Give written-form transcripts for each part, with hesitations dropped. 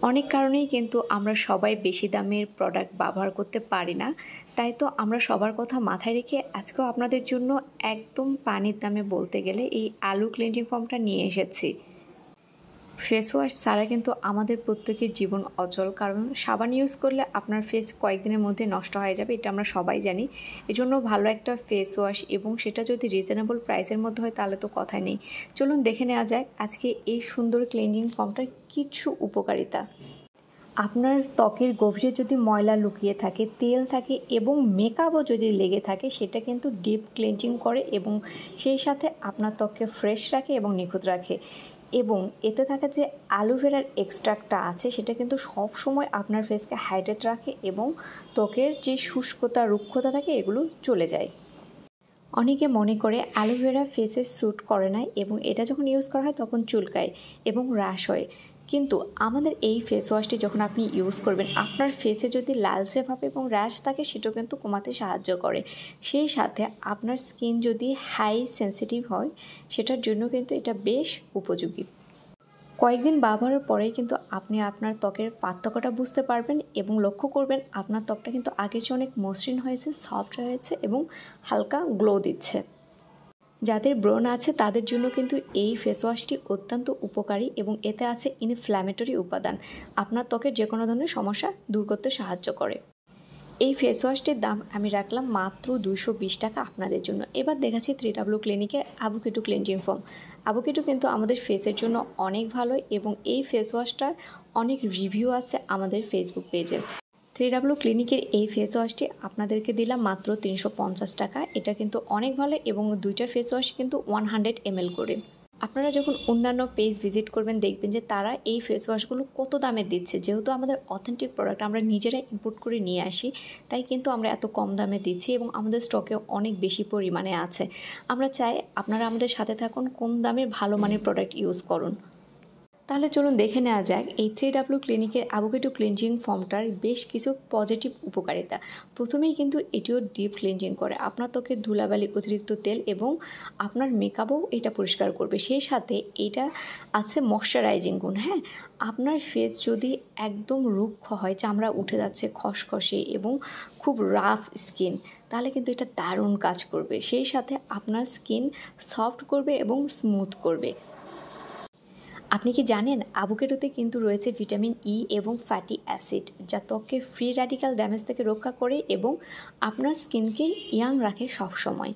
অনেক কারণেই কিন্তু আমরা সবাই বেশি দামের প্রোডাক্ট ব্যবহার করতে পারি না। তাই তো আমরা সবার কথা মাথায় রেখে আজকেও আপনাদের জন্য একদম পানির দামে বলতে গেলে এই আলু ক্লিনজিং ফোমটা নিয়ে এসেছি। ফেস ওয়াশ ছাড়া কিন্তু আমাদের প্রত্যেকের জীবন অচল, কারণ সাবান ইউজ করলে আপনার ফেস কয়েকদিনের মধ্যে নষ্ট হয়ে যাবে, এটা আমরা সবাই জানি। এজন্য ভালো একটা ফেস ওয়াশ এবং সেটা যদি রিজনেবল প্রাইসের মধ্যে হয় তাহলে তো কথাই নেই। চলুন দেখে নেওয়া যাক আজকে এই সুন্দর ক্লিনজিং ফোমটার কিছু উপকারিতা। আপনার ত্বকের গভীরে যদি ময়লা লুকিয়ে থাকে, তেল থাকে এবং মেকআপও যদি লেগে থাকে, সেটা কিন্তু ডিপ ক্লিনজিং করে এবং সেই সাথে আপনার ত্বককে ফ্রেশ রাখে এবং নিখুঁত রাখে। এবং এতে থাকা যে অ্যালোভেরার এক্সট্রাক্টটা আছে সেটা কিন্তু সব সময় আপনার ফেসকে হাইড্রেট রাখে এবং ত্বকের যে শুষ্কতা রুক্ষতা থাকে এগুলো চলে যায়। অনেকে মনে করে অ্যালোভেরা ফেসে স্যুট করে না এবং এটা যখন ইউজ করা হয় তখন চুলকায় এবং র্যাশ হয়। কিন্তু আমাদের এই ফেস ওয়াশটি যখন আপনি ইউজ করবেন, আপনার ফেসে যদি লালচে ভাব এবং র্যাশ থাকে সেটাও কিন্তু কমাতে সাহায্য করে। সেই সাথে আপনার স্কিন যদি হাই সেন্সিটিভ হয় সেটার জন্য কিন্তু এটা বেশ উপযোগী। কয়েকদিন ব্যবহারের পরেই কিন্তু আপনি আপনার ত্বকের পার্থক্যটা বুঝতে পারবেন এবং লক্ষ্য করবেন আপনার ত্বকটা কিন্তু আগের চেয়ে অনেক মসৃণ হয়েছে, সফট হয়েছে এবং হালকা গ্লো দিচ্ছে। যাদের ব্রণ আছে তাদের জন্য কিন্তু এই ফেস ওয়াশটি অত্যন্ত উপকারী এবং এতে আছে ইনফ্ল্যামেটরি উপাদান, আপনার ত্বকের যে কোনো ধরনের সমস্যা দূর করতে সাহায্য করে। এই ফেস ওয়াশটির দাম আমি রাখলাম মাত্র 220 টাকা আপনাদের জন্য। এবার দেখাচ্ছি 3W ক্লিনিকের অ্যাভোকেডো ক্লিনজিং ফোম। অ্যাভোকেডো কিন্তু আমাদের ফেসের জন্য অনেক ভালো এবং এই ফেস ওয়াশটার অনেক রিভিউ আছে আমাদের ফেসবুক পেজে। 3W ক্লিনিকের এই ফেস ওয়াশটি আপনাদেরকে দিলাম মাত্র 350 টাকা। এটা কিন্তু অনেক ভালো এবং দুইটা ফেস ওয়াশ কিন্তু 100 ml করে। আপনারা যখন অন্যান্য পেজ ভিজিট করবেন দেখবেন যে তারা এই ফেস ওয়াশগুলো কত দামে দিচ্ছে। যেহেতু আমাদের অথেন্টিক প্রোডাক্ট আমরা নিজেরা ইম্পোর্ট করে নিয়ে আসি, তাই কিন্তু আমরা এত কম দামে দিচ্ছি এবং আমাদের স্টকে অনেক বেশি পরিমাণে আছে। আমরা চাই আপনারা আমাদের সাথে থাকুন, কম দামে ভালো মানের প্রোডাক্ট ইউজ করুন। তাহলে চলুন দেখে নেওয়া যাক এই 3W ক্লিনিকের অ্যাভোকেডো ক্লিনজিং ফোমটার বেশ কিছু পজিটিভ উপকারিতা। প্রথমেই কিন্তু এটিও ডিপ ক্লিনজিং করে, আপনার ত্বকের ধুলাবালি, অতিরিক্ত তেল এবং আপনার মেকআপও এটা পরিষ্কার করবে। সেই সাথে এটা আছে ময়শ্চারাইজিং গুণ। হ্যাঁ, আপনার ফেস যদি একদম রুক্ষ হয়, চামড়া উঠে যাচ্ছে, খসখসে এবং খুব রাফ স্কিন, তাহলে কিন্তু এটা দারুণ কাজ করবে। সেই সাথে আপনার স্কিন সফট করবে এবং স্মুথ করবে। আপনি কি জানেন অ্যাভোকেডোতে কিন্তু রয়েছে ভিটামিন ই এবং ফ্যাটি অ্যাসিড, যা ত্বককে ফ্রি র্যাডিক্যাল ড্যামেজ থেকে রক্ষা করে এবং আপনার স্কিনকে ইয়াং রাখে সবসময়।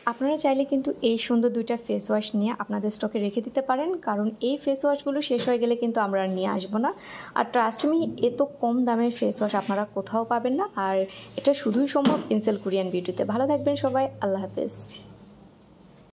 আপনারা চাইলে কিন্তু এই সুন্দর দুইটা ফেস ওয়াশ নিয়ে আপনাদের স্টকে রেখে দিতে পারেন, কারণ এই ফেস ওয়াশগুলো শেষ হয়ে গেলে কিন্তু আমরা নিয়ে আসবো না। আর ট্রাস্ট মি, এত কম দামের ফেস ওয়াশ আপনারা কোথাও পাবেন না। আর এটা শুধুই সম্ভব ইনসেল কোরিয়ান বিউটিতে। ভালো থাকবেন সবাই, আল্লাহ হাফেজ।